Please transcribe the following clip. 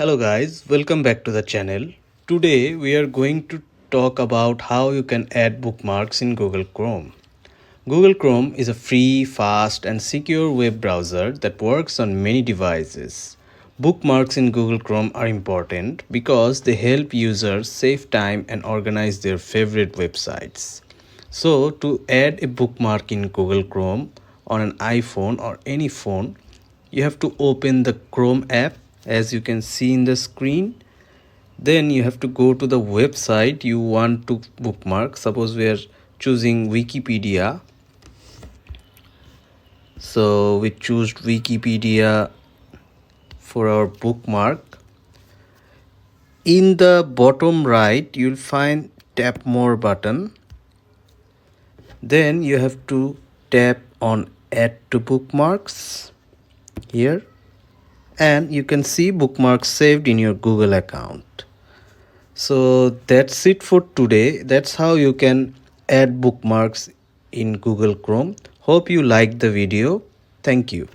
Hello guys, welcome back to the channel. Today we are going to talk about how you can add bookmarks in Google Chrome. Google Chrome is a free, fast and secure web browser that works on many devices. Bookmarks in Google Chrome are important because they help users save time and organize their favorite websites. So to add a bookmark in Google Chrome on an iPhone or any phone, you have to open the Chrome app as you can see in the screen. Then you have to go to the website you want to bookmark. Suppose we are choosing Wikipedia, so we choose Wikipedia for our bookmark. In the bottom right you'll find tap more button. Then you have to tap on add to bookmarks here, and you can see bookmarks saved in your Google account. So that's it for today. That's how you can add bookmarks in Google Chrome. Hope you liked the video. Thank you.